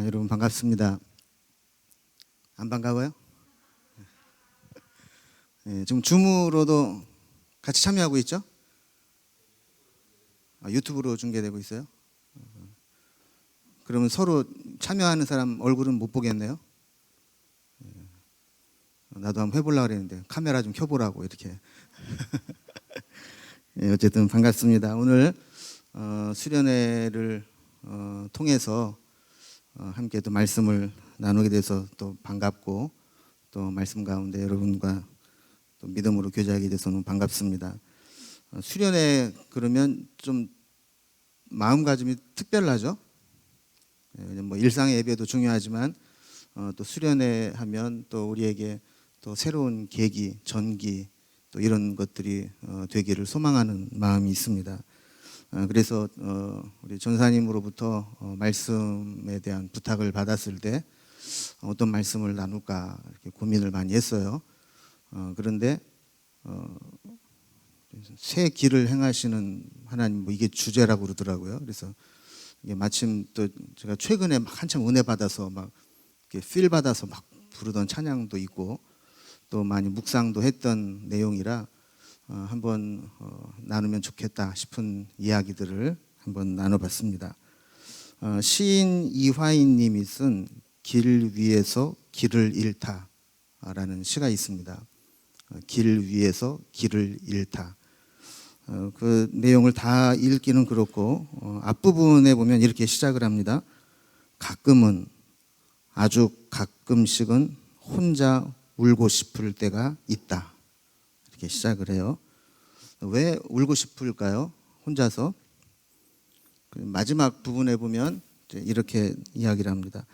여러분 반갑습니다. 안 반가워요? 지금 줌으로도 같이 참여하고 있죠? 유튜브로 중계되고 있어요? 그러면 서로 참여하는 사람 얼굴은 못 보겠네요? 나도 한번 해보려고 그랬는데 카메라 좀 켜보라고 이렇게. 어쨌든 반갑습니다. 오늘 수련회를 통해서 함께 또 말씀을 나누게 돼서 또 반갑고, 또 말씀 가운데 여러분과 또 믿음으로 교제하게 돼서 너무 반갑습니다. 수련회 그러면 좀 마음가짐이 특별하죠. 뭐 일상의 예배도 중요하지만 또 수련회 하면 또 우리에게 또 새로운 계기, 전기 또 이런 것들이 되기를 소망하는 마음이 있습니다. 그래서 우리 전사님으로부터 말씀에 대한 부탁을 받았을 때 어떤 말씀을 나눌까 이렇게 고민을 많이 했어요. 그런데 새 길을 행하시는 하나님, 뭐 이게 주제라고 그러더라고요. 그래서 이게 마침 또 제가 최근에 막 한참 은혜 받아서 막 이렇게 필 받아서 막 부르던 찬양도 있고 또 많이 묵상도 했던 내용이라 한번 나누면 좋겠다 싶은 이야기들을 한번 나눠봤습니다. 시인 이화인 님이 쓴 길 위에서 길을 잃다라는 시가 있습니다. 길 위에서 길을 잃다. 그 내용을 다 읽기는 그렇고 앞부분에 보면 이렇게 시작을 합니다. 가끔은, 아주 가끔씩은 혼자 울고 싶을 때가 있다. 이렇게 시작을 해요. 왜 울고 싶을까요? 혼자서. 마지막 부분에 보면 이렇게 이야기를 합니다.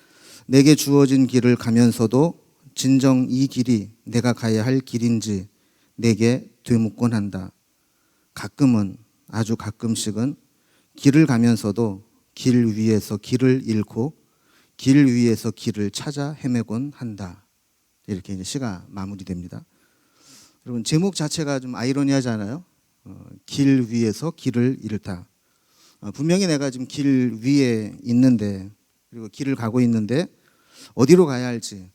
내게 주어진 길을 가면서도 진정 이 길이 내가 가야 할 길인지 내게 되묻곤 한다. 가끔은, 아주 가끔씩은 길을 가면서도 길 위에서 길을 잃고 길 위에서 길을 찾아 헤매곤 한다. 이렇게 이제 시가 마무리됩니다. 여러분, 제목 자체가 좀 아이러니하잖아요. 길 위에서 길을 잃다. 분명히 내가 지금 길 위에 있는데, 그리고 길을 가고 있는데 어디로 가야 할지,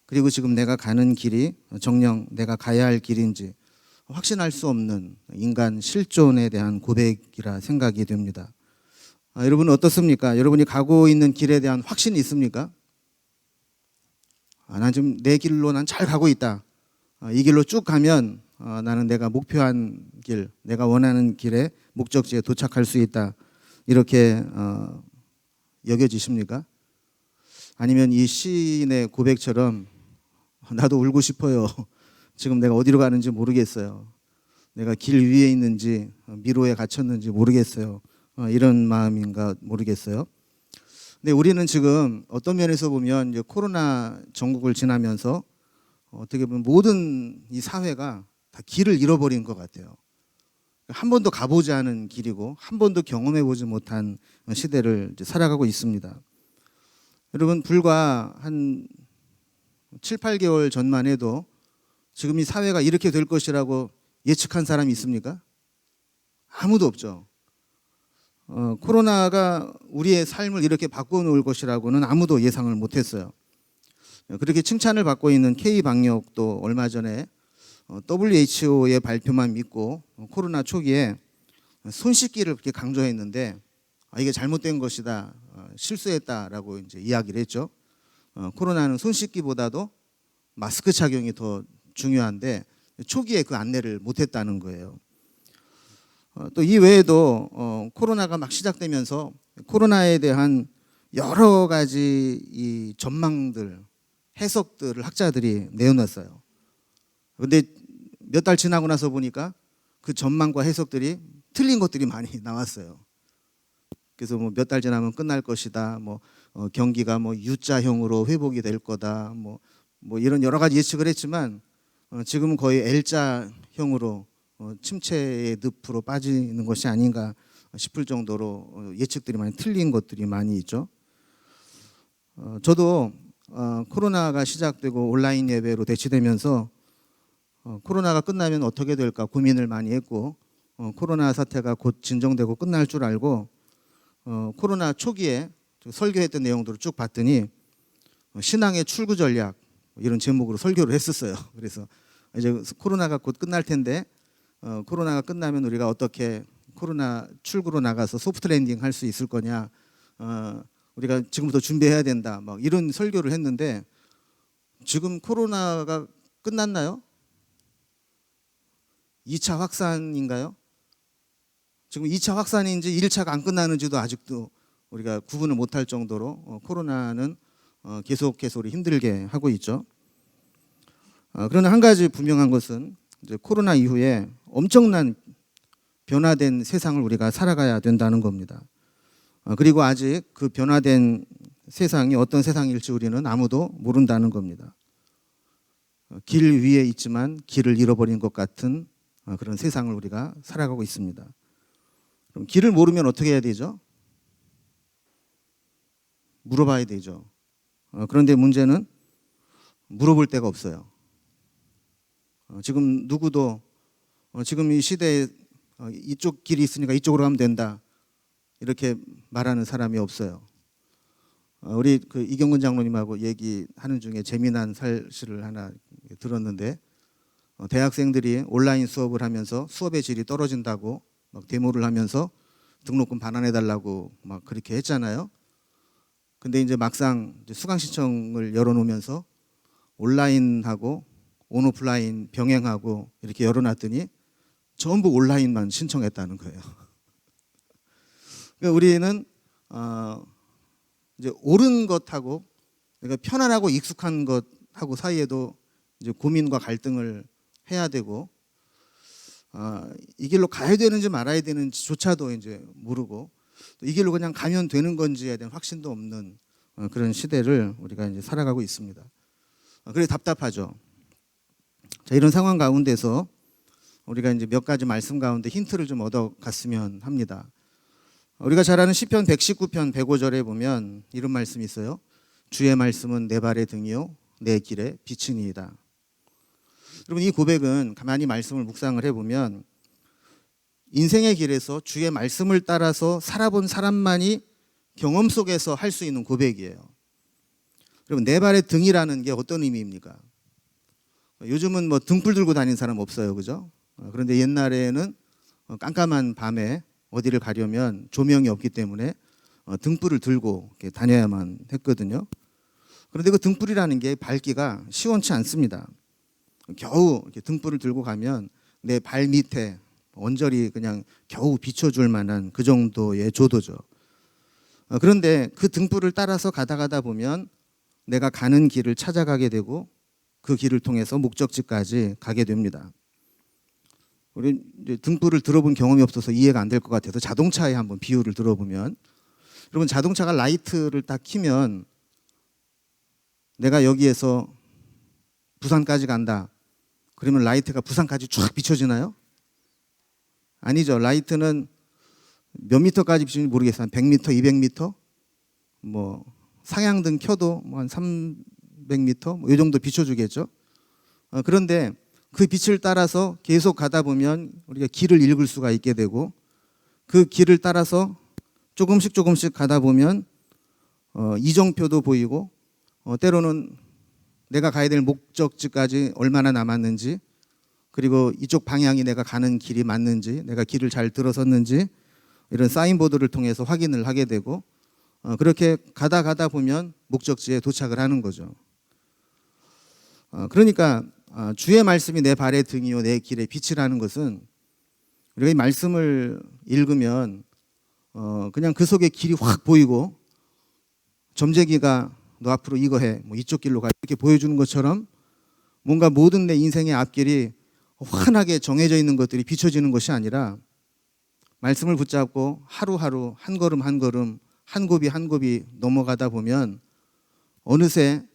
그리고 지금 내가 가는 길이 정녕 내가 가야 할 길인지 확신할 수 없는 인간 실존에 대한 고백이라 생각이 됩니다. 여러분은 어떻습니까? 여러분이 가고 있는 길에 대한 확신이 있습니까? 난 지금 내 길로 난 잘 가고 있다. 이 길로 쭉 가면 나는 내가 목표한 길, 내가 원하는 길에 목적지에 도착할 수 있다. 이렇게 여겨지십니까? 아니면 이 시인의 고백처럼 나도 울고 싶어요. 지금 내가 어디로 가는지 모르겠어요. 내가 길 위에 있는지 미로에 갇혔는지 모르겠어요. 이런 마음인가 모르겠어요. 근데 우리는 지금 어떤 면에서 보면 이제 코로나 전국을 지나면서 어떻게 보면 모든 이 사회가 다 길을 잃어버린 것 같아요. 한 번도 가보지 않은 길이고 한 번도 경험해보지 못한 시대를 이제 살아가고 있습니다. 여러분, 불과 한 7, 8개월 전만 해도 지금 이 사회가 이렇게 될 것이라고 예측한 사람이 있습니까? 아무도 없죠. 코로나가 우리의 삶을 이렇게 바꿔놓을 것이라고는 아무도 예상을 못했어요. 그렇게 칭찬을 받고 있는 K방역도 얼마 전에 WHO의 발표만 믿고 코로나 초기에 손 씻기를 그렇게 강조했는데 이게 잘못된 것이다, 실수했다라고 이제 이야기를 했죠. 코로나는 손 씻기보다도 마스크 착용이 더 중요한데 초기에 그 안내를 못했다는 거예요. 또 이 외에도 코로나가 막 시작되면서 코로나에 대한 여러 가지 이 전망들, 해석들을 학자들이 내어놨어요. 그런데 몇 달 지나고 나서 보니까 그 전망과 해석들이 틀린 것들이 많이 나왔어요. 그래서 뭐 몇 달 지나면 끝날 것이다, 뭐 경기가 뭐 U자형으로 회복이 될 거다, 뭐 이런 여러 가지 예측을 했지만 지금은 거의 L자형으로 침체의 늪으로 빠지는 것이 아닌가 싶을 정도로 예측들이 많이 틀린 것들이 많이 있죠. 저도 코로나가 시작되고 온라인 예배로 대치되면서 코로나가 끝나면 어떻게 될까 고민을 많이 했고, 코로나 사태가 곧 진정되고 끝날 줄 알고 코로나 초기에 설교했던 내용들을 쭉 봤더니 신앙의 출구 전략 이런 제목으로 설교를 했었어요. 그래서 이제 코로나가 곧 끝날 텐데 코로나가 끝나면 우리가 어떻게 코로나 출구로 나가서 소프트 랜딩 할 수 있을 거냐, 우리가 지금부터 준비해야 된다, 막 이런 설교를 했는데 지금 코로나가 끝났나요? 2차 확산인가요? 지금 2차 확산인지 1차가 안 끝나는지도 아직도 우리가 구분을 못할 정도로 코로나는 계속해서 우리 힘들게 하고 있죠. 그러나 한 가지 분명한 것은 이제 코로나 이후에 엄청난 변화된 세상을 우리가 살아가야 된다는 겁니다. 그리고 아직 그 변화된 세상이 어떤 세상일지 우리는 아무도 모른다는 겁니다. 길 위에 있지만 길을 잃어버린 것 같은 그런 세상을 우리가 살아가고 있습니다. 그럼 길을 모르면 어떻게 해야 되죠? 물어봐야 되죠. 그런데 문제는 물어볼 데가 없어요. 지금 누구도 지금 이 시대에 이쪽 길이 있으니까 이쪽으로 가면 된다 이렇게 말하는 사람이 없어요. 우리 그 이경근 장로님하고 얘기하는 중에 재미난 사실을 하나 들었는데 대학생들이 온라인 수업을 하면서 수업의 질이 떨어진다고 막 데모를 하면서 등록금 반환해달라고 막 그렇게 했잖아요. 근데 이제 막상 이제 수강 신청을 열어놓으면서 온라인하고 온오프라인 병행하고 이렇게 열어놨더니 전부 온라인만 신청했다는 거예요. 그러니까 우리는 이제 옳은 것하고 그러니까 편안하고 익숙한 것하고 사이에도 이제 고민과 갈등을 해야 되고 이 길로 가야 되는지 말아야 되는지조차도 이제 모르고 또 이 길로 그냥 가면 되는 건지에 대한 확신도 없는 그런 시대를 우리가 이제 살아가고 있습니다. 그래 답답하죠. 자, 이런 상황 가운데서 우리가 이제 몇 가지 말씀 가운데 힌트를 좀 얻어갔으면 합니다. 우리가 잘 아는 시편 119편 105절에 보면 이런 말씀이 있어요. 주의 말씀은 내 발의 등이요 내 길의 빛이니이다. 여러분 이 고백은 가만히 말씀을 묵상을 해보면 인생의 길에서 주의 말씀을 따라서 살아본 사람만이 경험 속에서 할 수 있는 고백이에요. 여러분 내 발의 등이라는 게 어떤 의미입니까? 요즘은 뭐 등불 들고 다니는 사람 없어요, 그죠? 그런데 옛날에는 깜깜한 밤에 어디를 가려면 조명이 없기 때문에 등불을 들고 이렇게 다녀야만 했거든요. 그런데 그 등불이라는 게 밝기가 시원치 않습니다. 겨우 이렇게 등불을 들고 가면 내 발 밑에 언저리 그냥 겨우 비춰줄 만한 그 정도의 조도죠. 그런데 그 등불을 따라서 가다 보면 내가 가는 길을 찾아가게 되고 그 길을 통해서 목적지까지 가게 됩니다. 우리 이제 등불을 들어본 경험이 없어서 이해가 안 될 것 같아서 자동차에 한번 비유를 들어보면 여러분 자동차가 라이트를 딱 켜면 내가 여기에서 부산까지 간다. 그러면 라이트가 부산까지 쫙 비춰지나요? 아니죠. 라이트는 몇 미터까지 비추는지 모르겠어요. 한 100m, 200m? 뭐 상향등 켜도 뭐 한 300m? 뭐 이 정도 비춰주겠죠. 그런데 그 빛을 따라서 계속 가다 보면 우리가 길을 읽을 수가 있게 되고 그 길을 따라서 조금씩 가다 보면 이정표도 보이고 때로는 내가 가야 될 목적지까지 얼마나 남았는지 그리고 이쪽 방향이 내가 가는 길이 맞는지 내가 길을 잘 들어섰는지 이런 사인보드를 통해서 확인을 하게 되고 그렇게 가다 보면 목적지에 도착을 하는 거죠. 그러니까 주의 말씀이 내 발의 등이요 내 길의 빛이라는 것은 우리가 이 말씀을 읽으면 그냥 그 속에 길이 확 보이고 점쟁이가 너 앞으로 이거 해, 뭐 이쪽 길로 가 이렇게 보여주는 것처럼 뭔가 모든 내 인생의 앞길이 환하게 정해져 있는 것들이 비춰지는 것이 아니라 말씀을 붙잡고 하루하루 한 걸음 한 걸음 한 곱이 한 곱이 넘어가다 보면 어느새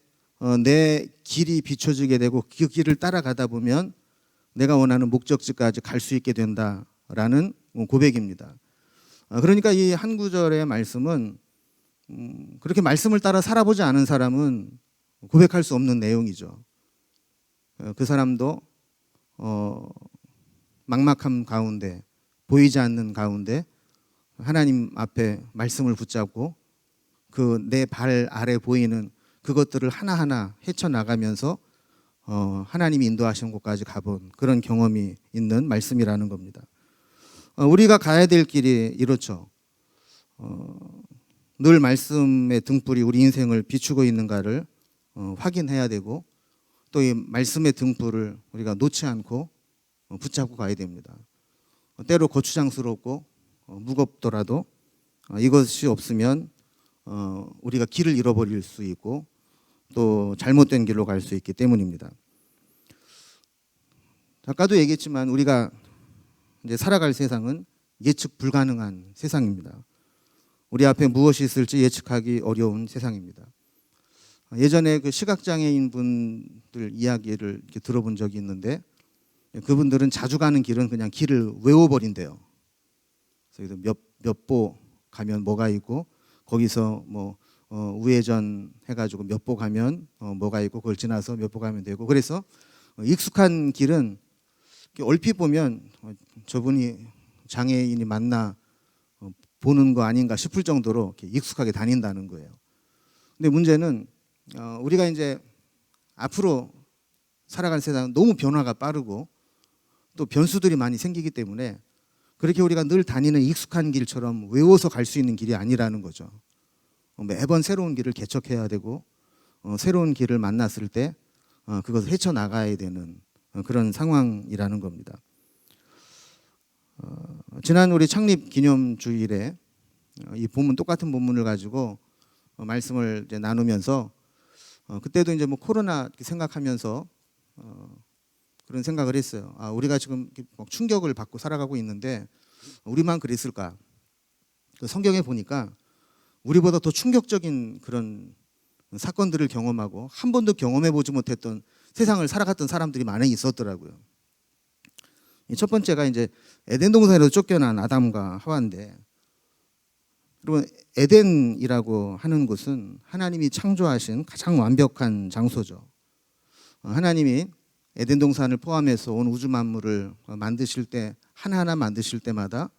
내 길이 비춰지게 되고 그 길을 따라가다 보면 내가 원하는 목적지까지 갈 수 있게 된다라는 고백입니다. 그러니까 이 한 구절의 말씀은 그렇게 말씀을 따라 살아보지 않은 사람은 고백할 수 없는 내용이죠. 그 사람도 막막함 가운데 보이지 않는 가운데 하나님 앞에 말씀을 붙잡고 그 내 발 아래 보이는 그것들을 하나하나 헤쳐나가면서 하나님이 인도하시는 곳까지 가본 그런 경험이 있는 말씀이라는 겁니다. 우리가 가야 될 길이 이렇죠. 늘 말씀의 등불이 우리 인생을 비추고 있는가를 확인해야 되고, 또 이 말씀의 등불을 우리가 놓지 않고 붙잡고 가야 됩니다. 때로 거추장스럽고 무겁더라도 이것이 없으면 우리가 길을 잃어버릴 수 있고 또 잘못된 길로 갈 수 있기 때문입니다. 아까도 얘기했지만 우리가 이제 살아갈 세상은 예측 불가능한 세상입니다. 우리 앞에 무엇이 있을지 예측하기 어려운 세상입니다. 예전에 그 시각장애인 분들 이야기를 이렇게 들어본 적이 있는데, 그분들은 자주 가는 길은 그냥 길을 외워버린대요. 그래서 몇 보 가면 뭐가 있고, 거기서 뭐 우회전 해가지고 몇 보 가면 뭐가 있고, 그걸 지나서 몇 보 가면 되고, 그래서 익숙한 길은 얼핏 보면 저분이 장애인이 맞나 보는 거 아닌가 싶을 정도로 익숙하게 다닌다는 거예요. 근데 문제는 우리가 이제 앞으로 살아갈 세상은 너무 변화가 빠르고 또 변수들이 많이 생기기 때문에 그렇게 우리가 늘 다니는 익숙한 길처럼 외워서 갈 수 있는 길이 아니라는 거죠. 매번 새로운 길을 개척해야 되고 새로운 길을 만났을 때 그것을 헤쳐나가야 되는 그런 상황이라는 겁니다. 지난 우리 창립 기념 주일에 이 본문, 똑같은 본문을 가지고 말씀을 이제 나누면서 그때도 이제 뭐 코로나 생각하면서 그런 생각을 했어요. 우리가 지금 충격을 받고 살아가고 있는데 우리만 그랬을까? 그 성경에 보니까 우리보다 더 충격적인 그런 사건들을 경험하고 한 번도 경험해 보지 못했던 세상을 살아갔던 사람들이 많이 있었더라고요. 첫 번째가 이제 에덴 동산에서 쫓겨난 아담과 하와인데, 여러분 에덴이라고 하는 곳은 하나님이 창조하신 가장 완벽한 장소죠. 하나님이 에덴 동산을 포함해서 온 우주 만물을 만드실 때 하나하나 만드실 때마다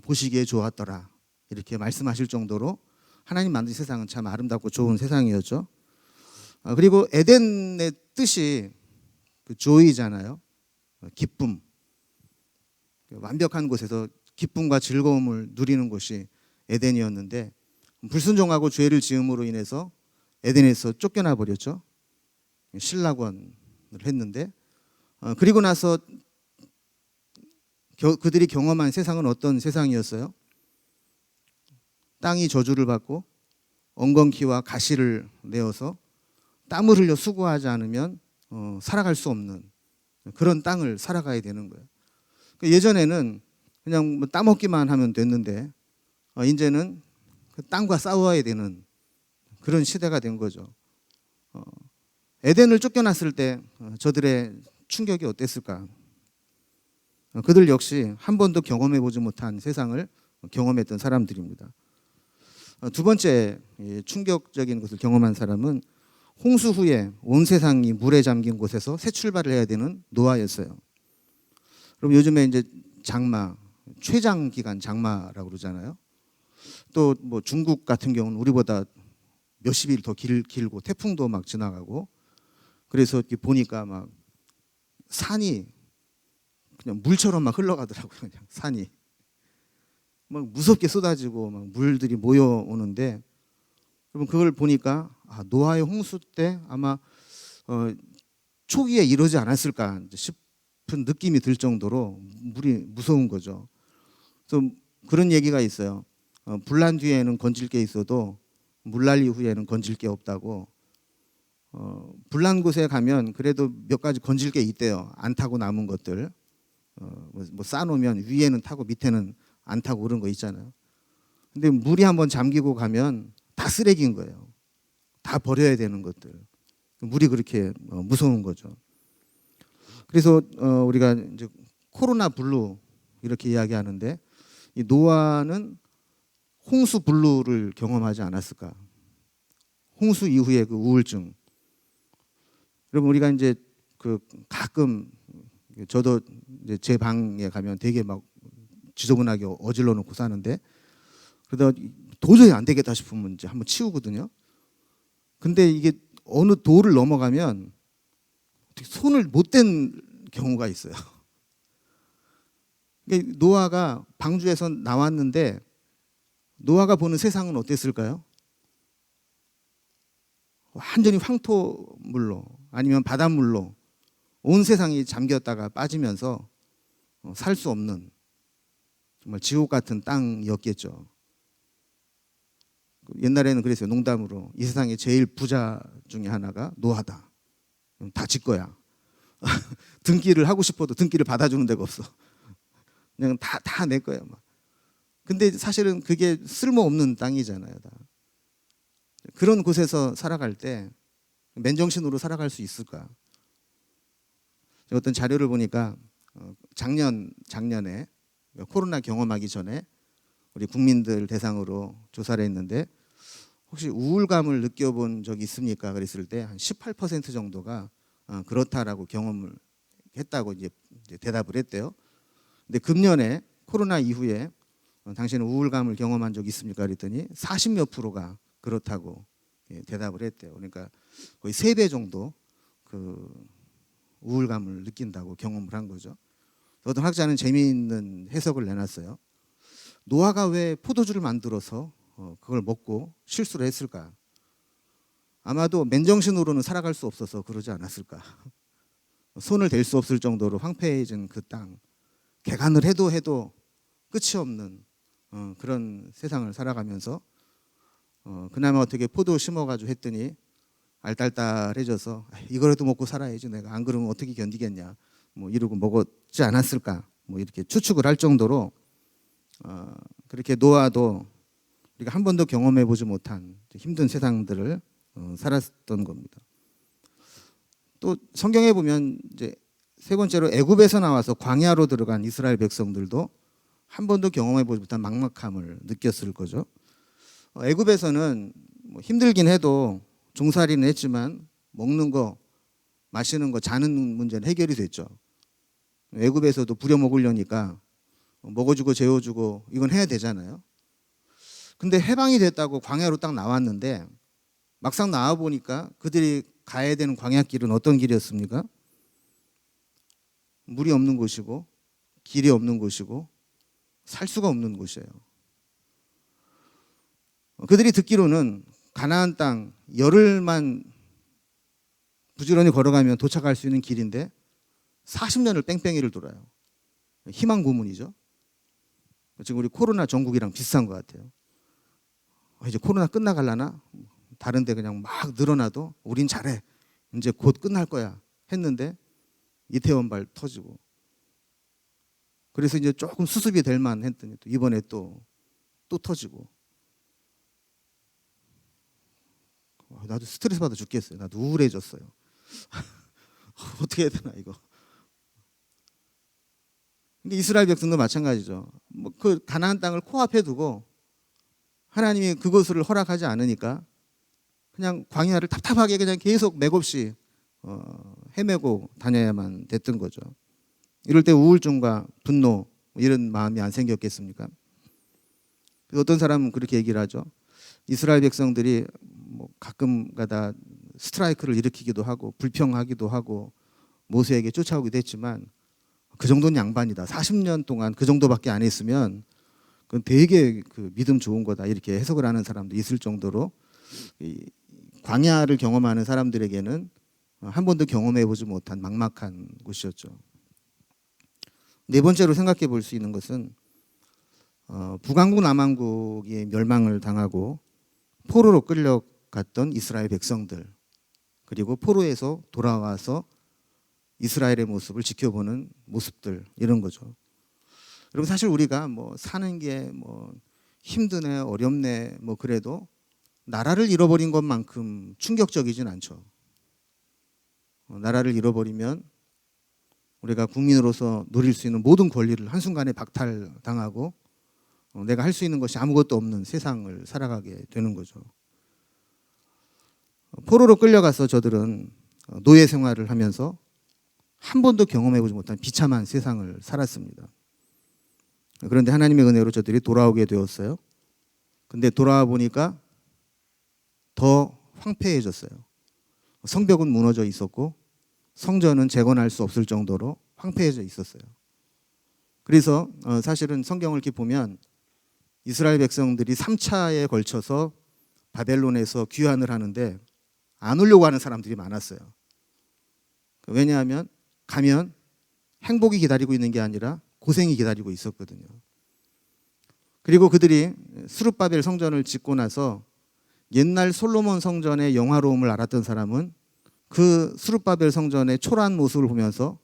보시기에 좋았더라 이렇게 말씀하실 정도로 하나님 만드신 세상은 참 아름답고 좋은 세상이었죠. 그리고 에덴의 뜻이 그 조이잖아요. 기쁨. 완벽한 곳에서 기쁨과 즐거움을 누리는 곳이 에덴이었는데 불순종하고 죄를 지음으로 인해서 에덴에서 쫓겨나 버렸죠. 신락원을 했는데 그리고 나서 그들이 경험한 세상은 어떤 세상이었어요? 땅이 저주를 받고 엉겅퀴와 가시를 내어서 땀을 흘려 수고하지 않으면 살아갈 수 없는 그런 땅을 살아가야 되는 거예요. 예전에는 그냥 뭐 따먹기만 하면 됐는데 이제는 그 땅과 싸워야 되는 그런 시대가 된 거죠. 에덴을 쫓겨났을 때 저들의 충격이 어땠을까? 그들 역시 한 번도 경험해 보지 못한 세상을 경험했던 사람들입니다. 두 번째 충격적인 것을 경험한 사람은 홍수 후에 온 세상이 물에 잠긴 곳에서 새 출발을 해야 되는 노아였어요. 그럼 요즘에 이제 장마, 최장 기간 장마라고 그러잖아요. 또 뭐 중국 같은 경우는 우리보다 몇십 일 더 길고 태풍도 막 지나가고, 그래서 이렇게 보니까 막 산이 그냥 물처럼 막 흘러가더라고요. 그냥 산이 막 무섭게 쏟아지고 막 물들이 모여오는데, 여러분 그걸 보니까 노아의 홍수 때 아마 초기에 이러지 않았을까 싶은 느낌이 들 정도로 물이 무서운 거죠. 그래서 그런 얘기가 있어요. 불난 뒤에는 건질 게 있어도 물난리 후에는 건질 게 없다고. 불난 곳에 가면 그래도 몇 가지 건질 게 있대요. 안 타고 남은 것들. 뭐 싸놓으면 위에는 타고 밑에는 안 타고 그런 거 있잖아요. 근데 물이 한번 잠기고 가면 다 쓰레기인 거예요. 다 버려야 되는 것들. 물이 그렇게 무서운 거죠. 그래서 우리가 이제 코로나 블루 이렇게 이야기하는데, 이 노아는 홍수 블루를 경험하지 않았을까? 홍수 이후의 그 우울증. 여러분 우리가 이제 그 가끔 저도 이제 제 방에 가면 되게 막 지저분하게 어질러 놓고 사는데, 그러다 도저히 안 되겠다 싶으면 이제 한번 치우거든요. 근데 이게 어느 도를 넘어가면 손을 못 댄 경우가 있어요. 노아가 방주에서 나왔는데 노아가 보는 세상은 어땠을까요? 완전히 황토물로 아니면 바닷물로 온 세상이 잠겼다가 빠지면서 살 수 없는 정말 지옥 같은 땅이었겠죠. 옛날에는 그랬어요. 농담으로 이 세상에 제일 부자 중에 하나가 노아다. 다 지 거야. 등기를 하고 싶어도 등기를 받아주는 데가 없어. 그냥 다 내 거야. 막. 근데 사실은 그게 쓸모없는 땅이잖아요. 다. 그런 곳에서 살아갈 때 맨정신으로 살아갈 수 있을까? 어떤 자료를 보니까 작년에 코로나 경험하기 전에 우리 국민들 대상으로 조사를 했는데 혹시 우울감을 느껴본 적이 있습니까? 그랬을 때 한 18% 정도가 그렇다라고 경험을 했다고 이제 대답을 했대요. 근데 금년에 코로나 이후에 당신은 우울감을 경험한 적 있습니까? 그랬더니 40몇 프로가 그렇다고 대답을 했대요. 그러니까 거의 3배 정도 그 우울감을 느낀다고 경험을 한 거죠. 어떤 학자는 재미있는 해석을 내놨어요. 노아가 왜 포도주를 만들어서 그걸 먹고 실수를 했을까? 아마도 맨정신으로는 살아갈 수 없어서 그러지 않았을까? 손을 댈 수 없을 정도로 황폐해진 그 땅, 개간을 해도 끝이 없는 그런 세상을 살아가면서 그나마 어떻게 포도 심어가지고 했더니 알딸딸해져서 이거라도 먹고 살아야지 내가 안 그러면 어떻게 견디겠냐 뭐 이러고 먹었지 않았을까 뭐 이렇게 추측을 할 정도로 그렇게 노아도 우리가 한 번도 경험해 보지 못한 힘든 세상들을 살았던 겁니다. 또 성경에 보면 이제 세 번째로 애굽에서 나와서 광야로 들어간 이스라엘 백성들도 한 번도 경험해 보지 못한 막막함을 느꼈을 거죠. 애굽에서는 뭐 힘들긴 해도 종살이는 했지만 먹는 거, 마시는 거, 자는 문제는 해결이 됐죠. 애굽에서도 부려 먹으려니까 먹어주고 재워주고 이건 해야 되잖아요. 근데 해방이 됐다고 광야로 딱 나왔는데 막상 나와 보니까 그들이 가야 되는 광야길은 어떤 길이었습니까? 물이 없는 곳이고 길이 없는 곳이고 살 수가 없는 곳이에요. 그들이 듣기로는 가나안 땅 열흘만 부지런히 걸어가면 도착할 수 있는 길인데 40년을 뺑뺑이를 돌아요. 희망 고문이죠. 지금 우리 코로나 전국이랑 비슷한 것 같아요. 이제 코로나 끝나갈라나? 다른 데 그냥 막 늘어나도 우린 잘해. 이제 곧 끝날 거야 했는데 이태원발 터지고 그래서 이제 조금 수습이 될 만 했더니 또 이번에 또 터지고 나도 스트레스 받아 죽겠어요. 나도 우울해졌어요. 어떻게 해야 되나 이거. 근데 이스라엘 백성도 마찬가지죠. 뭐 그 가나안 땅을 코앞에 두고 하나님이 그것을 허락하지 않으니까 그냥 광야를 답답하게 그냥 계속 맥없이 헤매고 다녀야만 됐던 거죠. 이럴 때 우울증과 분노 이런 마음이 안 생겼겠습니까? 어떤 사람은 그렇게 얘기를 하죠. 이스라엘 백성들이 뭐 가끔가다 스트라이크를 일으키기도 하고 불평하기도 하고 모세에게 쫓아오기도 했지만 그 정도는 양반이다. 40년 동안 그 정도밖에 안 했으면 그건 되게 그 믿음 좋은 거다. 이렇게 해석을 하는 사람도 있을 정도로 이 광야를 경험하는 사람들에게는 한 번도 경험해 보지 못한 막막한 곳이었죠. 네 번째로 생각해 볼 수 있는 것은 북왕국 남왕국이 멸망을 당하고 포로로 끌려갔던 이스라엘 백성들 그리고 포로에서 돌아와서 이스라엘의 모습을 지켜보는 모습들 이런 거죠. 여러분 사실 우리가 뭐 사는 게 뭐 힘드네 어렵네 뭐 그래도 나라를 잃어버린 것만큼 충격적이진 않죠. 나라를 잃어버리면 우리가 국민으로서 누릴 수 있는 모든 권리를 한순간에 박탈당하고 내가 할 수 있는 것이 아무것도 없는 세상을 살아가게 되는 거죠. 포로로 끌려가서 저들은 노예 생활을 하면서 한 번도 경험해보지 못한 비참한 세상을 살았습니다. 그런데 하나님의 은혜로 저들이 돌아오게 되었어요. 근데 돌아와 보니까 더 황폐해졌어요. 성벽은 무너져 있었고 성전은 재건할 수 없을 정도로 황폐해져 있었어요. 그래서 사실은 성경을 이렇게 보면 이스라엘 백성들이 3차에 걸쳐서 바벨론에서 귀환을 하는데 안 오려고 하는 사람들이 많았어요. 왜냐하면 가면 행복이 기다리고 있는 게 아니라 고생이 기다리고 있었거든요. 그리고 그들이 스룹바벨 성전을 짓고 나서 옛날 솔로몬 성전의 영화로움을 알았던 사람은 그 스룹바벨 성전의 초라한 모습을 보면서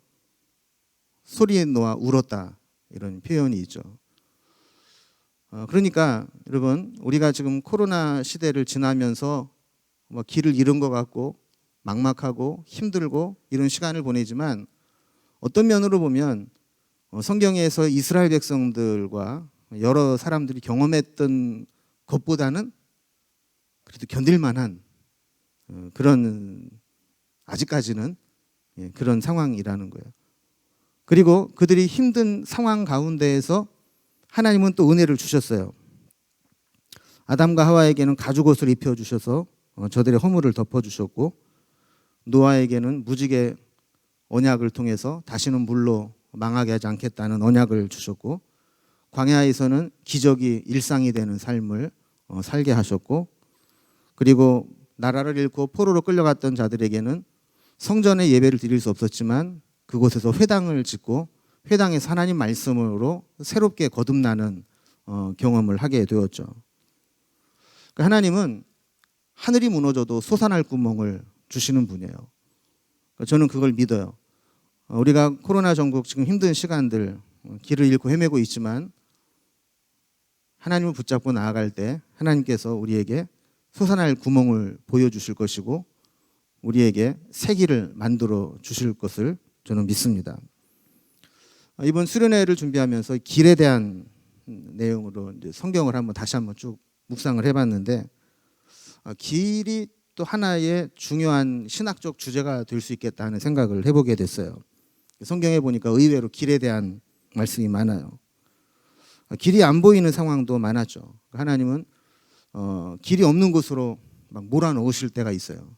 소리에 놓아 울었다, 이런 표현이 있죠. 그러니까 여러분, 우리가 지금 코로나 시대를 지나면서 뭐 길을 잃은 것 같고 막막하고 힘들고 이런 시간을 보내지만 어떤 면으로 보면 성경에서 이스라엘 백성들과 여러 사람들이 경험했던 것보다는 그래도 견딜만한 그런, 아직까지는 그런 상황이라는 거예요. 그리고 그들이 힘든 상황 가운데에서 하나님은 또 은혜를 주셨어요. 아담과 하와에게는 가죽옷을 입혀주셔서 저들의 허물을 덮어주셨고, 노아에게는 무지개 언약을 통해서 다시는 물로 망하게 하지 않겠다는 언약을 주셨고, 광야에서는 기적이 일상이 되는 삶을 살게 하셨고, 그리고 나라를 잃고 포로로 끌려갔던 자들에게는 성전에 예배를 드릴 수 없었지만 그곳에서 회당을 짓고 회당에서 하나님 말씀으로 새롭게 거듭나는 경험을 하게 되었죠. 그러니까 하나님은 하늘이 무너져도 솟아날 구멍을 주시는 분이에요. 그러니까 저는 그걸 믿어요. 우리가 코로나 전국 지금 힘든 시간들 길을 잃고 헤매고 있지만 하나님을 붙잡고 나아갈 때 하나님께서 우리에게 솟아날 구멍을 보여주실 것이고 우리에게 새 길을 만들어 주실 것을 저는 믿습니다. 이번 수련회를 준비하면서 길에 대한 내용으로 이제 성경을 다시 한번 쭉 묵상을 해봤는데, 길이 또 하나의 중요한 신학적 주제가 될 수 있겠다 하는 생각을 해보게 됐어요. 성경에 보니까 의외로 길에 대한 말씀이 많아요. 길이 안 보이는 상황도 많았죠. 하나님은 길이 없는 곳으로 막 몰아넣으실 때가 있어요.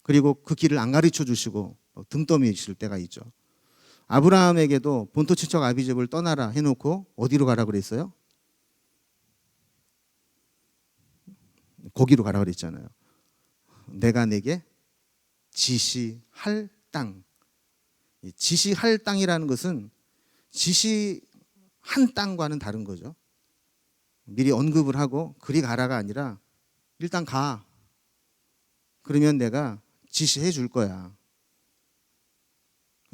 그리고 그 길을 안 가르쳐 주시고 등 떠미실 때가 있죠. 아브라함에게도 본토 친척 아비집을 떠나라 해놓고 어디로 가라 그랬어요? 거기로 가라 그랬잖아요. 내가 내게 지시할 땅. 지시할 땅이라는 것은 지시한 땅과는 다른 거죠. 미리 언급을 하고 그리 가라가 아니라 일단 가. 그러면 내가 지시해 줄 거야.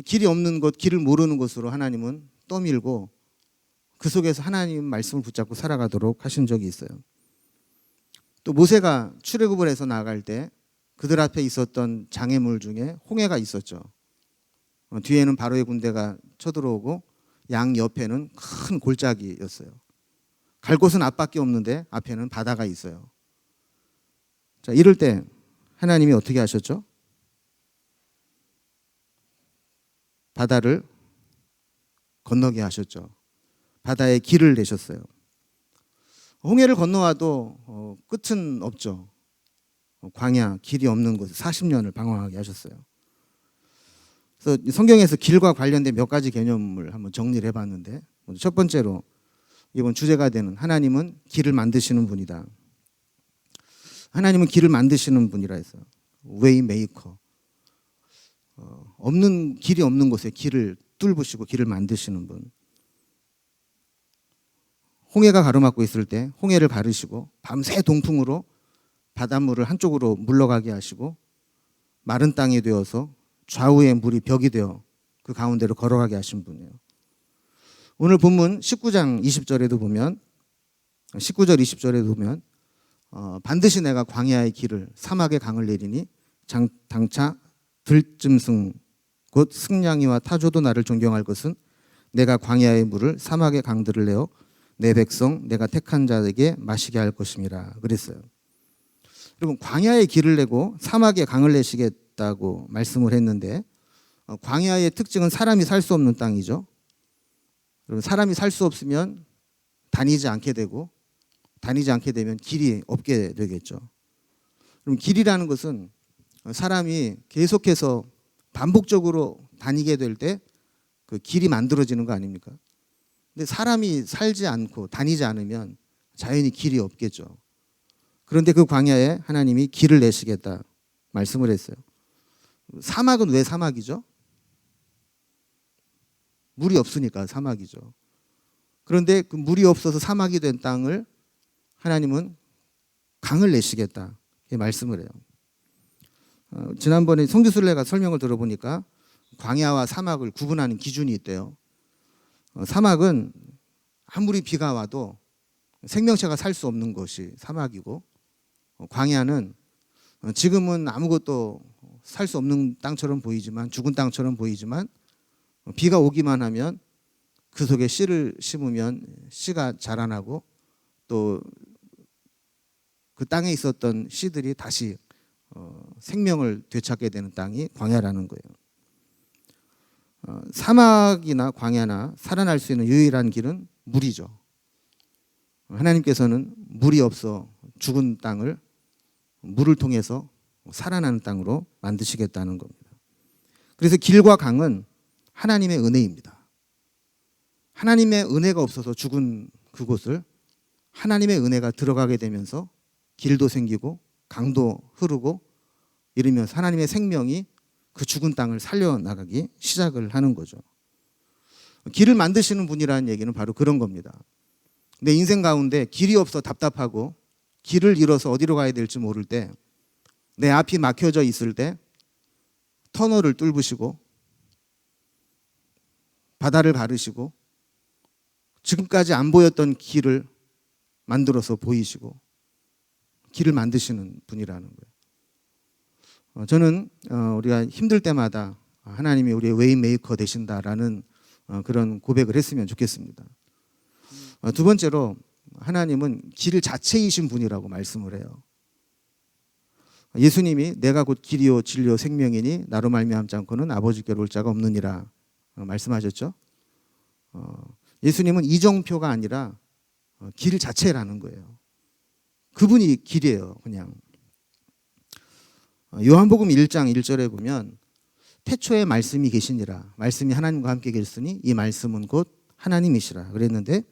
길이 없는 곳, 길을 모르는 곳으로 하나님은 떠밀고 그 속에서 하나님 말씀을 붙잡고 살아가도록 하신 적이 있어요. 또 모세가 출애굽을 해서 나아갈 때 그들 앞에 있었던 장애물 중에 홍해가 있었죠. 뒤에는 바로의 군대가 쳐들어오고 양 옆에는 큰 골짜기였어요. 갈 곳은 앞밖에 없는데 앞에는 바다가 있어요. 자, 이럴 때 하나님이 어떻게 하셨죠? 바다를 건너게 하셨죠. 바다에 길을 내셨어요. 홍해를 건너와도 끝은 없죠. 광야, 길이 없는 곳에 40년을 방황하게 하셨어요. 그래서 성경에서 길과 관련된 몇 가지 개념을 한번 정리를 해봤는데, 첫 번째로 이번 주제가 되는 하나님은 길을 만드시는 분이다. 하나님은 길을 만드시는 분이라 했어요. 웨이메이커. 없는 길이 없는 곳에 길을 뚫으시고 길을 만드시는 분. 홍해가 가로막고 있을 때 홍해를 가르시고 밤새 동풍으로 바닷물을 한쪽으로 물러가게 하시고 마른 땅이 되어서 좌우에 물이 벽이 되어 그 가운데로 걸어가게 하신 분이에요. 오늘 본문 19장 20절에도 보면 19절 20절에도 보면 반드시 내가 광야의 길을 사막의 강을 내리니 장차 들짐승 곧 승냥이와 타조도 나를 존경할 것은 내가 광야의 물을 사막의 강들을 내어 내 백성 내가 택한 자에게 마시게 할 것임이라 그랬어요. 여러분, 광야의 길을 내고 사막의 강을 내시겠다고 말씀을 했는데, 광야의 특징은 사람이 살 수 없는 땅이죠. 사람이 살 수 없으면 다니지 않게 되고 다니지 않게 되면 길이 없게 되겠죠. 그럼 길이라는 것은 사람이 계속해서 반복적으로 다니게 될 때 그 길이 만들어지는 거 아닙니까? 근데 사람이 살지 않고 다니지 않으면 자연히 길이 없겠죠. 그런데 그 광야에 하나님이 길을 내시겠다 말씀을 했어요. 사막은 왜 사막이죠? 물이 없으니까 사막이죠. 그런데 그 물이 없어서 사막이 된 땅을 하나님은 강을 내시겠다 이렇게 말씀을 해요. 지난번에 성지순례가 설명을 들어보니까 광야와 사막을 구분하는 기준이 있대요. 사막은 아무리 비가 와도 생명체가 살 수 없는 것이 사막이고, 광야는 지금은 아무것도 살 수 없는 땅처럼 보이지만, 죽은 땅처럼 보이지만, 비가 오기만 하면 그 속에 씨를 심으면 씨가 자라나고 또 그 땅에 있었던 씨들이 다시 생명을 되찾게 되는 땅이 광야라는 거예요. 사막이나 광야나 살아날 수 있는 유일한 길은 물이죠. 하나님께서는 물이 없어 죽은 땅을 물을 통해서 살아나는 땅으로 만드시겠다는 겁니다. 그래서 길과 강은 하나님의 은혜입니다. 하나님의 은혜가 없어서 죽은 그곳을 하나님의 은혜가 들어가게 되면서 길도 생기고 강도 흐르고 이러면서 하나님의 생명이 그 죽은 땅을 살려나가기 시작을 하는 거죠. 길을 만드시는 분이라는 얘기는 바로 그런 겁니다. 내 인생 가운데 길이 없어 답답하고 길을 잃어서 어디로 가야 될지 모를 때, 내 앞이 막혀져 있을 때 터널을 뚫으시고 바다를 가르시고 지금까지 안 보였던 길을 만들어서 보이시고 길을 만드시는 분이라는 거예요. 저는 우리가 힘들 때마다 하나님이 우리의 웨이 메이커 되신다라는 그런 고백을 했으면 좋겠습니다. 두 번째로 하나님은 길 자체이신 분이라고 말씀을 해요. 예수님이 내가 곧 길이요 진리요 생명이니 나로 말미암지 않고는 아버지께로 올 자가 없느니라 말씀하셨죠. 예수님은 이정표가 아니라 길 자체라는 거예요. 그분이 길이에요. 그냥 요한복음 1장 1절에 보면 태초에 말씀이 계시니라, 말씀이 하나님과 함께 계셨으니 이 말씀은 곧 하나님이시라 그랬는데,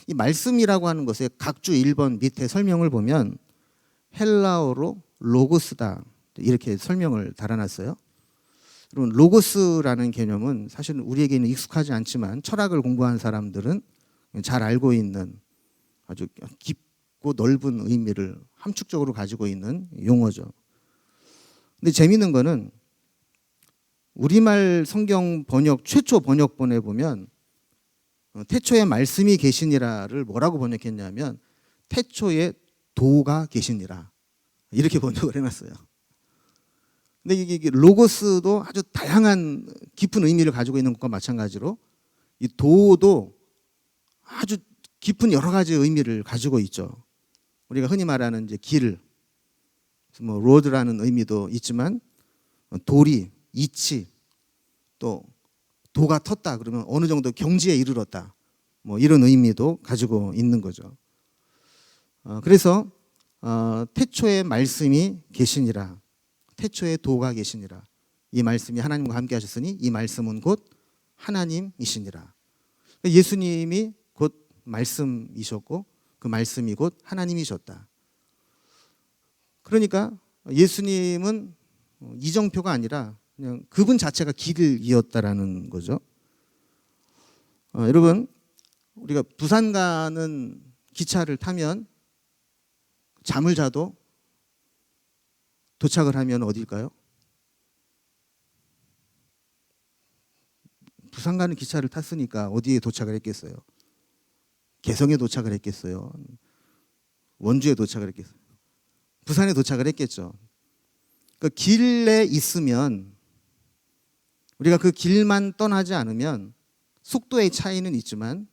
이 말씀이라고 하는 것의 각주 1번 밑에 설명을 보면 헬라어로 로고스다 이렇게 설명을 달아놨어요. 여러분, 로고스라는 개념은 사실 우리에게는 익숙하지 않지만 철학을 공부한 사람들은 잘 알고 있는 아주 깊고 넓은 의미를 함축적으로 가지고 있는 용어죠. 근데 재미있는 거는 우리말 성경 번역 최초 번역본에 보면 태초에 말씀이 계시니라를 뭐라고 번역했냐면 태초에 도가 계시니라 이렇게 번역을 해놨어요. 근데 이게 로고스도 아주 다양한 깊은 의미를 가지고 있는 것과 마찬가지로 이 도도 아주 깊은 여러 가지 의미를 가지고 있죠. 우리가 흔히 말하는 이제 길, 뭐 로드라는 의미도 있지만 도리, 이치, 또 도가 텄다 그러면 어느 정도 경지에 이르렀다, 뭐 이런 의미도 가지고 있는 거죠. 그래서 태초에 말씀이 계시니라, 태초에 도가 계시니라, 이 말씀이 하나님과 함께 하셨으니 이 말씀은 곧 하나님이시니라. 예수님이 곧 말씀이셨고 그 말씀이 곧 하나님이셨다. 그러니까 예수님은 이정표가 아니라 그냥 그분 자체가 길이었다라는 거죠. 여러분, 우리가 부산 가는 기차를 타면 잠을 자도 도착을 하면 어딜까요? 부산 가는 기차를 탔으니까 어디에 도착을 했겠어요? 개성에 도착을 했겠어요? 원주에 도착을 했겠어요? 부산에 도착을 했겠죠. 그 길에 있으면, 우리가 그 길만 떠나지 않으면 속도의 차이는 있지만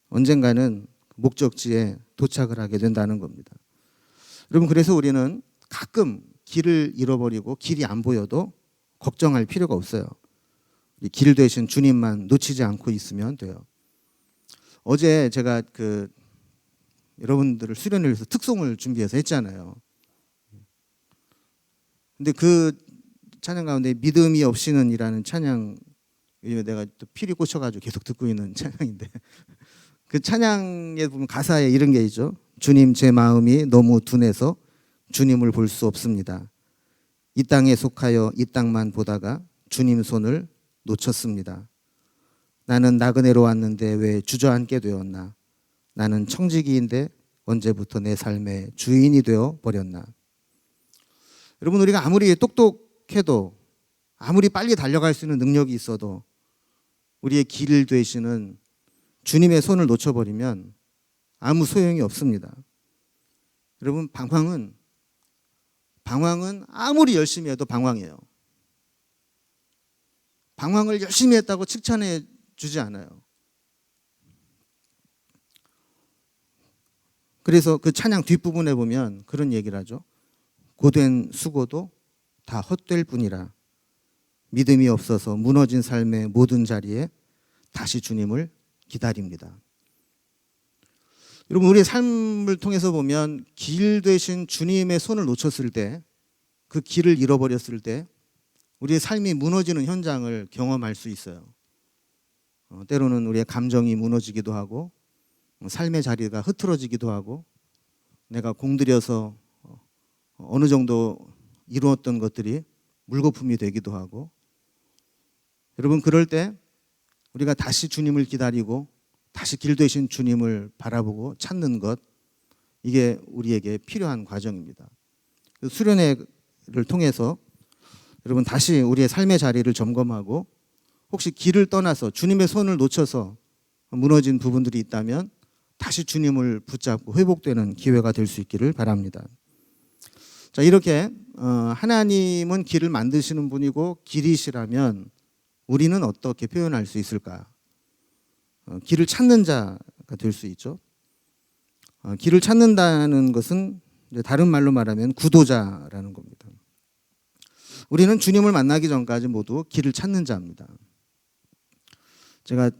언젠가는 목적지에 도착을 하게 된다는 겁니다. 여러분, 그래서 우리는 가끔 길을 잃어버리고 길이 안 보여도 걱정할 필요가 없어요. 길 대신 주님만 놓치지 않고 있으면 돼요. 어제 제가 그 여러분들을 수련을 위해서 특송을 준비해서 했잖아요. 근데 그 찬양 가운데 믿음이 없이는이라는 찬양, 요즘에 내가 또 필이 꽂혀가지고 계속 듣고 있는 찬양인데 그 찬양에 보면 가사에 이런 게 있죠. 주님, 제 마음이 너무 둔해서 주님을 볼 수 없습니다. 이 땅에 속하여 이 땅만 보다가 주님 손을 놓쳤습니다. 나는 나그네로 왔는데 왜 주저앉게 되었나? 나는 청지기인데 언제부터 내 삶의 주인이 되어 버렸나? 여러분, 우리가 아무리 똑똑해도, 아무리 빨리 달려갈 수 있는 능력이 있어도 우리의 길 되시는 주님의 손을 놓쳐버리면 아무 소용이 없습니다. 여러분, 방황은 아무리 열심히 해도 방황이에요. 방황을 열심히 했다고 칭찬해 주지 않아요. 그래서 그 찬양 뒷부분에 보면 그런 얘기를 하죠. 고된 수고도 다 헛될 뿐이라. 믿음이 없어서 무너진 삶의 모든 자리에 다시 주님을 기다립니다. 여러분, 우리의 삶을 통해서 보면 길 되신 주님의 손을 놓쳤을 때, 그 길을 잃어버렸을 때 우리의 삶이 무너지는 현장을 경험할 수 있어요. 때로는 우리의 감정이 무너지기도 하고, 삶의 자리가 흐트러지기도 하고, 내가 공들여서 어느 정도 이루었던 것들이 물거품이 되기도 하고, 여러분, 그럴 때 우리가 다시 주님을 기다리고 다시 길 되신 주님을 바라보고 찾는 것, 이게 우리에게 필요한 과정입니다. 수련회를 통해서 여러분 다시 우리의 삶의 자리를 점검하고, 혹시 길을 떠나서 주님의 손을 놓쳐서 무너진 부분들이 있다면 다시 주님을 붙잡고 회복되는 기회가 될 수 있기를 바랍니다. 자, 이렇게 하나님은 길을 만드시는 분이고 길이시라면 우리는 어떻게 표현할 수 있을까? 길을 찾는 자가 될 수 있죠. 길을 찾는다는 것은 다른 말로 말하면 구도자라는 겁니다. 우리는 주님을 만나기 전까지 모두 길을 찾는 자입니다. 제가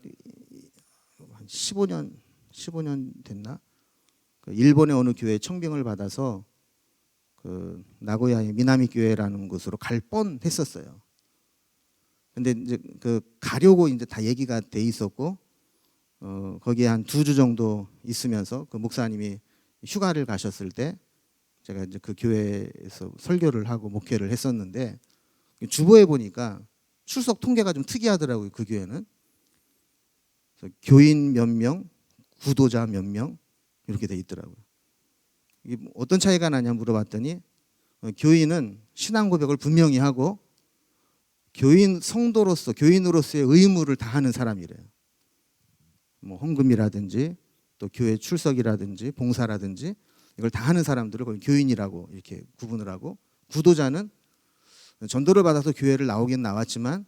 한 15년 됐나? 일본의 어느 교회에 청빙을 받아서 그 나고야의 미나미 교회라는 곳으로 갈 뻔했었어요. 근데 이제 그 가려고 이제 다 얘기가 돼 있었고, 거기에 한 2주 정도 있으면서 그 목사님이 휴가를 가셨을 때 제가 이제 그 교회에서 설교를 하고 목회를 했었는데, 주보에 보니까 출석 통계가 좀 특이하더라고요. 그 교회는 그래서 교인 몇 명, 구도자 몇 명 이렇게 돼 있더라고요. 이게 어떤 차이가 나냐 물어봤더니 교인은 신앙 고백을 분명히 하고 교인 성도로서 교인으로서의 의무를 다하는 사람이래요. 뭐 헌금이라든지 또 교회 출석이라든지 봉사라든지 이걸 다 하는 사람들을 거의 교인이라고 이렇게 구분을 하고, 구도자는 전도를 받아서 교회를 나오긴 나왔지만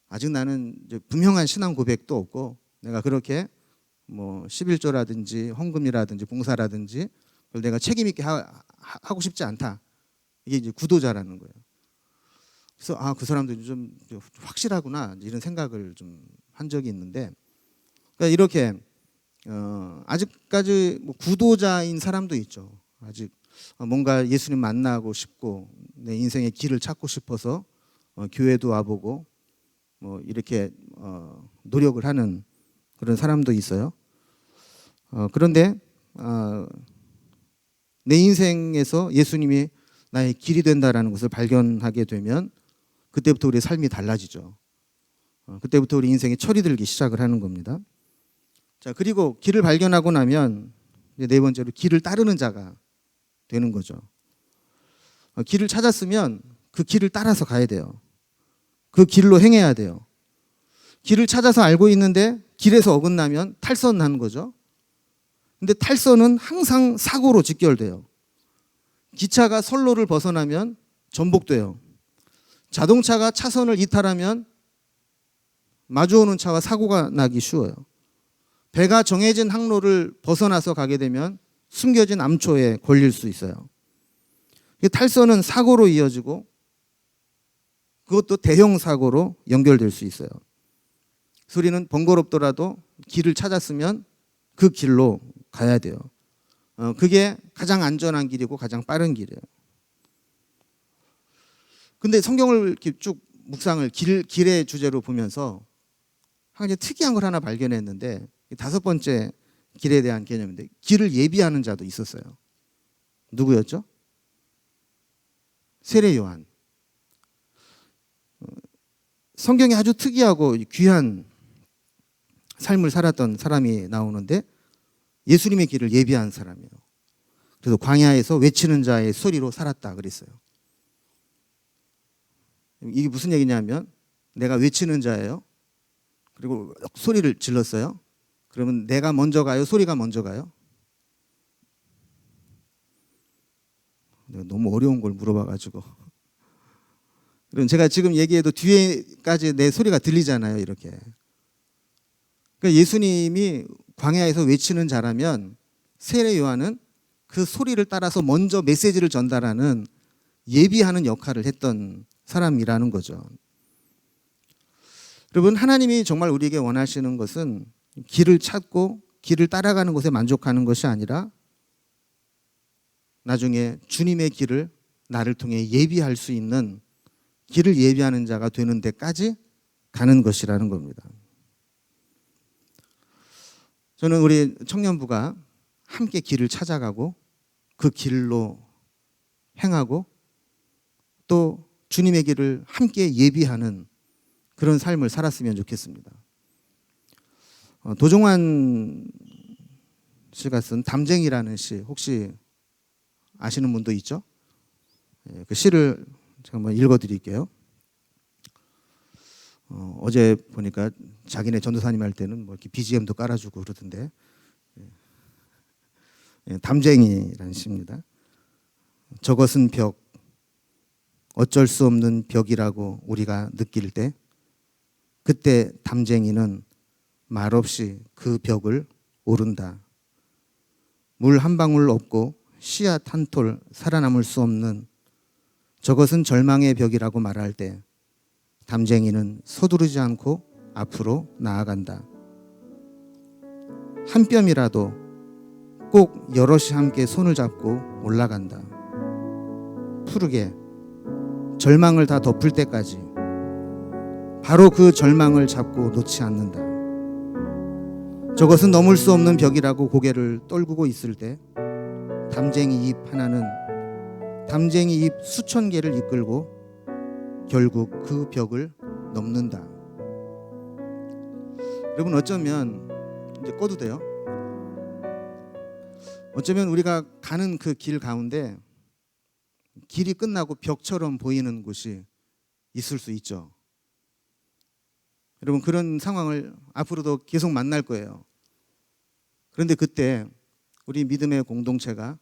아직 나는 이제 분명한 신앙 고백도 없고, 내가 그렇게 뭐 11조라든지 헌금이라든지 봉사라든지 그걸 내가 책임 있게 하고 싶지 않다. 이게 이제 구도자라는 거예요. 그래서 그 사람들이 좀 확실하구나 이런 생각을 좀 한 적이 있는데, 그러니까 이렇게 아직까지 뭐 구도자인 사람도 있죠. 아직 뭔가 예수님 만나고 싶고 내 인생의 길을 찾고 싶어서 교회도 와보고 뭐 이렇게 노력을 하는 그런 사람도 있어요. 그런데 내 인생에서 예수님이 나의 길이 된다라는 것을 발견하게 되면 그때부터 우리의 삶이 달라지죠. 그때부터 우리 인생에 철이 들기 시작을 하는 겁니다. 자, 그리고 길을 발견하고 나면 이제 네 번째로 길을 따르는 자가 되는 거죠. 길을 찾았으면 그 길을 따라서 가야 돼요. 그 길로 행해야 돼요. 길을 찾아서 알고 있는데 길에서 어긋나면 탈선하는 거죠. 근데 탈선은 항상 사고로 직결돼요. 기차가 선로를 벗어나면 전복돼요. 자동차가 차선을 이탈하면 마주오는 차와 사고가 나기 쉬워요. 배가 정해진 항로를 벗어나서 가게 되면 숨겨진 암초에 걸릴 수 있어요. 탈선은 사고로 이어지고 그것도 대형 사고로 연결될 수 있어요. 그래서 우리는 번거롭더라도 길을 찾았으면 그 길로 가야 돼요. 그게 가장 안전한 길이고 가장 빠른 길이에요. 근데 성경을 이렇게 쭉 묵상을 길의 주제로 보면서 한 가지 특이한 걸 하나 발견했는데, 다섯 번째 길에 대한 개념인데, 길을 예비하는 자도 있었어요. 누구였죠? 세례 요한. 성경에 아주 특이하고 귀한 삶을 살았던 사람이 나오는데 예수님의 길을 예비한 사람이에요. 그래서 광야에서 외치는 자의 소리로 살았다 그랬어요. 이게 무슨 얘기냐면, 내가 외치는 자예요. 그리고 소리를 질렀어요. 그러면 내가 먼저 가요? 소리가 먼저 가요? 내가 너무 어려운 걸 물어봐가지고. 그럼 제가 지금 얘기해도 뒤에까지 내 소리가 들리잖아요, 이렇게. 그러니까 예수님이 광야에서 외치는 자라면 세례 요한은 그 소리를 따라서 먼저 메시지를 전달하는, 예비하는 역할을 했던 사람이라는 거죠. 여러분, 하나님이 정말 우리에게 원하시는 것은 길을 찾고 길을 따라가는 것에 만족하는 것이 아니라 나중에 주님의 길을 나를 통해 예비할 수 있는, 길을 예비하는 자가 되는 데까지 가는 것이라는 겁니다. 저는 우리 청년부가 함께 길을 찾아가고 그 길로 행하고 또 주님의 길을 함께 예비하는 그런 삶을 살았으면 좋겠습니다. 도종환 씨가 쓴 담쟁이라는 시, 혹시 아시는 분도 있죠? 그 시를 제가 한번 읽어드릴게요. 어제 보니까 자기네 전도사님 할 때는 뭐 이렇게 BGM도 깔아주고 그러던데, 담쟁이라는 시입니다. 저것은 벽, 어쩔 수 없는 벽이라고 우리가 느낄 때, 그때 담쟁이는 말없이 그 벽을 오른다. 물 한 방울 없고 씨앗 한 톨 살아남을 수 없는 저것은 절망의 벽이라고 말할 때 담쟁이는 서두르지 않고 앞으로 나아간다. 한 뼘이라도 꼭 여럿이 함께 손을 잡고 올라간다. 푸르게 절망을 다 덮을 때까지 바로 그 절망을 잡고 놓지 않는다. 저것은 넘을 수 없는 벽이라고 고개를 떨구고 있을 때 담쟁이 잎 하나는 담쟁이 잎 수천 개를 이끌고 결국 그 벽을 넘는다. 여러분, 어쩌면 이제 꺼도 돼요. 어쩌면 우리가 가는 그 길 가운데 길이 끝나고 벽처럼 보이는 곳이 있을 수 있죠. 여러분, 그런 상황을 앞으로도 계속 만날 거예요. 그런데 그때 우리 믿음의 공동체가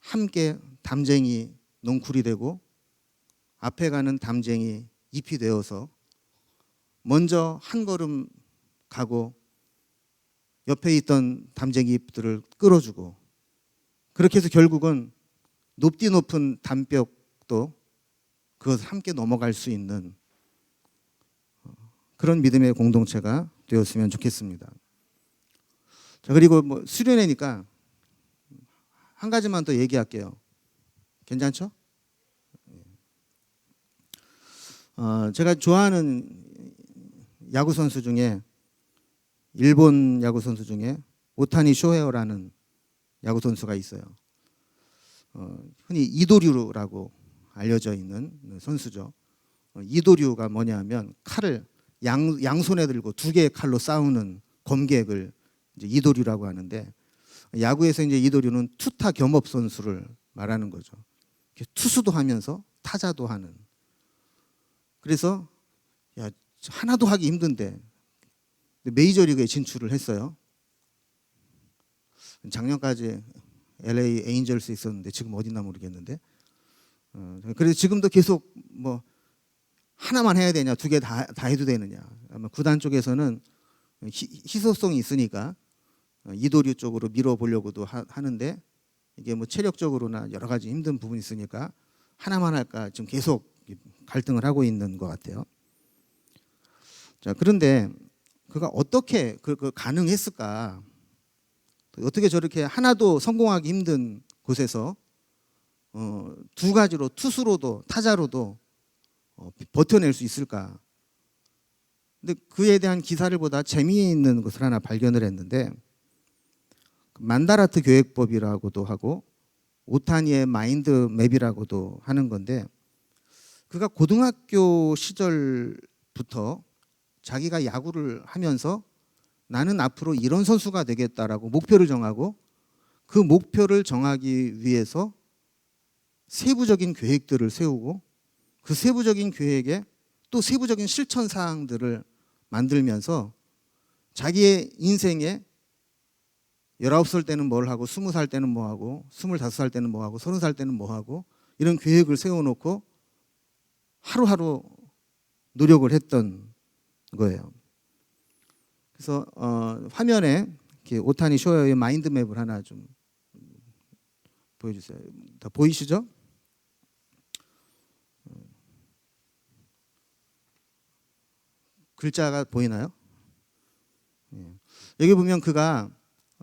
함께 담쟁이 넝쿨이 되고 앞에 가는 담쟁이 잎이 되어서 먼저 한 걸음 가고 옆에 있던 담쟁이 잎들을 끌어주고, 그렇게 해서 결국은 높디 높은 담벽도 그것을 함께 넘어갈 수 있는 그런 믿음의 공동체가 되었으면 좋겠습니다. 자, 그리고 뭐 수련회니까 한 가지만 더 얘기할게요. 괜찮죠? 제가 좋아하는 야구 선수 중에, 일본 야구 선수 중에 오타니 쇼헤어라는 야구 선수가 있어요. 흔히 이도류라고 알려져 있는 선수죠. 이도류가 뭐냐면 칼을 양손에 들고 두 개의 칼로 싸우는 검객을 이제 이도류라고 하는데, 야구에서 이제 이도류는 투타 겸업 선수를 말하는 거죠. 투수도 하면서 타자도 하는. 그래서 야, 하나도 하기 힘든데 메이저리그에 진출을 했어요. 작년까지 LA 에인절스에 있었는데 지금 어딨나 모르겠는데, 그래서 지금도 계속 뭐 하나만 해야 되냐, 두 개 다 해도 되느냐. 아마 구단 쪽에서는 희소성이 있으니까 이도류 쪽으로 밀어보려고도 하는데, 이게 뭐 체력적으로나 여러 가지 힘든 부분이 있으니까 하나만 할까 지금 계속 갈등을 하고 있는 것 같아요. 자, 그런데 그가 어떻게 그 가능했을까 어떻게 저렇게 하나도 성공하기 힘든 곳에서 두 가지로 투수로도 타자로도 버텨낼 수 있을까? 근데 그에 대한 기사를 보다 재미있는 것을 하나 발견을 했는데 만다라트 교육법이라고도 하고 오타니의 마인드 맵이라고도 하는 건데 그가 고등학교 시절부터 자기가 야구를 하면서 나는 앞으로 이런 선수가 되겠다라고 목표를 정하고 그 목표를 정하기 위해서 세부적인 계획들을 세우고 그 세부적인 계획에 또 세부적인 실천 사항들을 만들면서 자기의 인생에 19살 때는 뭘 하고 20살 때는 뭐 하고 25살 때는 뭐 하고 30살 때는 뭐 하고 이런 계획을 세워놓고 하루하루 노력을 했던 거예요. 그래서 화면에 이렇게 오타니 쇼헤이의 마인드맵을 하나 좀 보여주세요. 다 보이시죠? 글자가 보이나요? 여기 보면 그가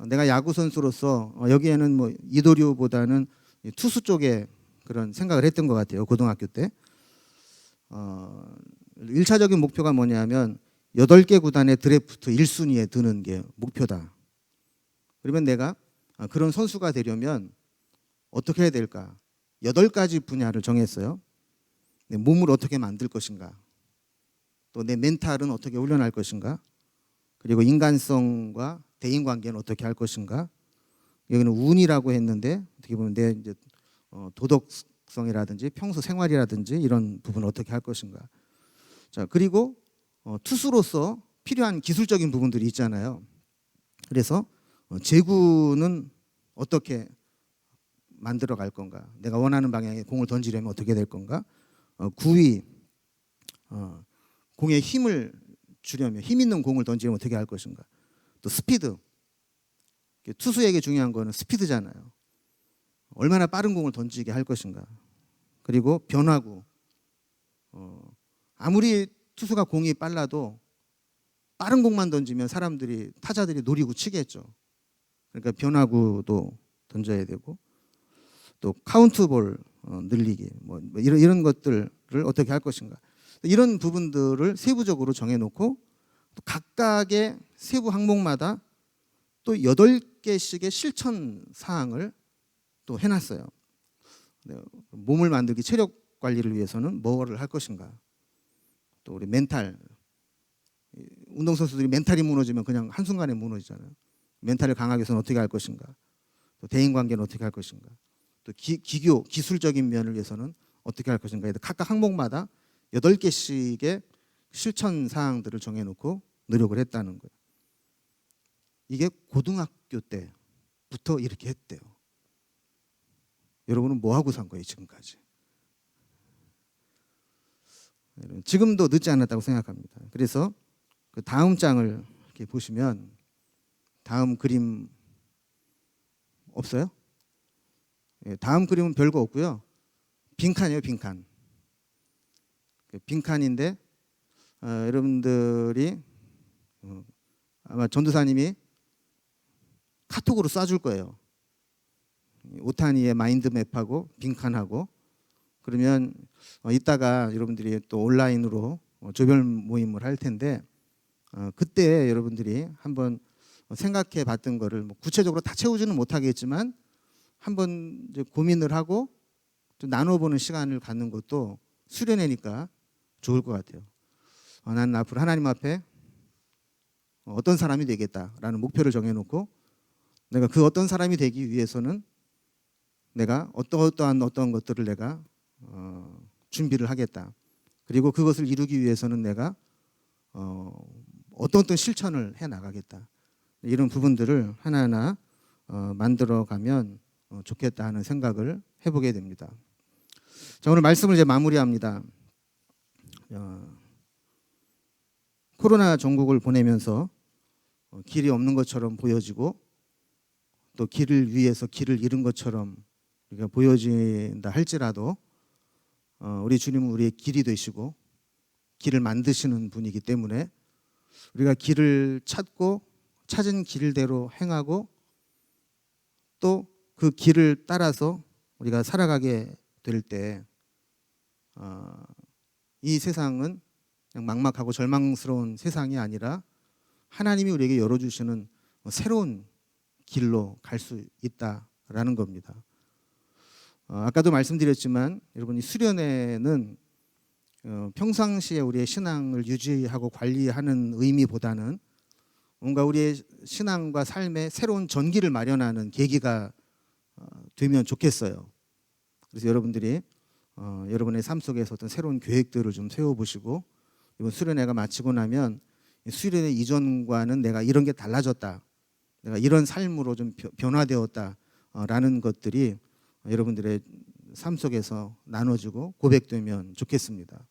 내가 야구 선수로서 여기에는 뭐 이도류보다는 투수 쪽에 그런 생각을 했던 것 같아요. 고등학교 때. 1차적인 목표가 뭐냐면 8개 구단의 드래프트 1순위에 드는 게 목표다. 그러면 내가 그런 선수가 되려면 어떻게 해야 될까? 8가지 분야를 정했어요. 내 몸을 어떻게 만들 것인가? 또 내 멘탈은 어떻게 훈련할 것인가? 그리고 인간성과 대인관계는 어떻게 할 것인가? 여기는 운이라고 했는데 어떻게 보면 내 이제 도덕성이라든지 평소 생활이라든지 이런 부분을 어떻게 할 것인가? 자, 그리고 투수로서 필요한 기술적인 부분들이 있잖아요. 그래서 제구는 어떻게 만들어 갈 건가? 내가 원하는 방향에 공을 던지려면 어떻게 될 건가? 구위, 공에 힘을 주려면 힘 있는 공을 던지려면 어떻게 할 것인가? 또 스피드, 투수에게 중요한 거는 스피드잖아요. 얼마나 빠른 공을 던지게 할 것인가? 그리고 변화구, 아무리 투수가 공이 빨라도 빠른 공만 던지면 타자들이 노리고 치겠죠. 그러니까 변화구도 던져야 되고 또 카운트볼 늘리기 뭐 이런 것들을 어떻게 할 것인가. 이런 부분들을 세부적으로 정해놓고 또 각각의 세부 항목마다 또 8개씩의 실천 사항을 또 해놨어요. 몸을 만들기 체력 관리를 위해서는 뭐를 할 것인가. 또 우리 멘탈, 운동선수들이 멘탈이 무너지면 그냥 한순간에 무너지잖아요. 멘탈을 강하게 해서는 어떻게 할 것인가. 또 대인관계는 어떻게 할 것인가. 또 기술적인 면을 위해서는 어떻게 할 것인가. 각각 항목마다 8개씩의 실천 사항들을 정해놓고 노력을 했다는 거예요. 이게 고등학교 때부터 이렇게 했대요. 여러분은 뭐 하고 산 거예요, 지금까지? 지금도 늦지 않았다고 생각합니다. 그래서 그 다음 장을 이렇게 보시면 다음 그림 없어요? 다음 그림은 별거 없고요. 빈칸이에요, 빈칸. 빈칸인데 여러분들이 아마 전도사님이 카톡으로 쏴줄 거예요. 오타니의 마인드맵하고 빈칸하고 그러면 이따가 여러분들이 또 온라인으로 조별 모임을 할 텐데 그때 여러분들이 한번 생각해 봤던 거를 뭐 구체적으로 다 채우지는 못하겠지만 한번 이제 고민을 하고 좀 나눠보는 시간을 갖는 것도 수련회니까 좋을 것 같아요. 나는 앞으로 하나님 앞에 어떤 사람이 되겠다라는 목표를 정해놓고 내가 그 어떤 사람이 되기 위해서는 내가 어떤 것들을 내가 준비를 하겠다. 그리고 그것을 이루기 위해서는 내가 어떤 실천을 해 나가겠다. 이런 부분들을 하나하나 만들어가면 좋겠다 하는 생각을 해보게 됩니다. 자, 오늘 말씀을 이제 마무리합니다. 코로나 전국을 보내면서 길이 없는 것처럼 보여지고 또 길을 위해서 길을 잃은 것처럼 우리가 보여진다 할지라도 우리 주님은 우리의 길이 되시고 길을 만드시는 분이기 때문에 우리가 길을 찾고 찾은 길대로 행하고 또 그 길을 따라서 우리가 살아가게 될 때 이 세상은 그냥 막막하고 절망스러운 세상이 아니라 하나님이 우리에게 열어주시는 새로운 길로 갈 수 있다라는 겁니다. 아까도 말씀드렸지만 여러분, 이 수련회는 평상시에 우리의 신앙을 유지하고 관리하는 의미보다는 뭔가 우리의 신앙과 삶의 새로운 전기를 마련하는 계기가 되면 좋겠어요. 그래서 여러분들이 여러분의 삶 속에서 어떤 새로운 계획들을 좀 세워보시고, 이번 수련회가 마치고 나면 수련회 이전과는 내가 이런 게 달라졌다, 내가 이런 삶으로 좀 변화되었다라는 것들이 여러분들의 삶 속에서 나눠지고 고백되면 좋겠습니다.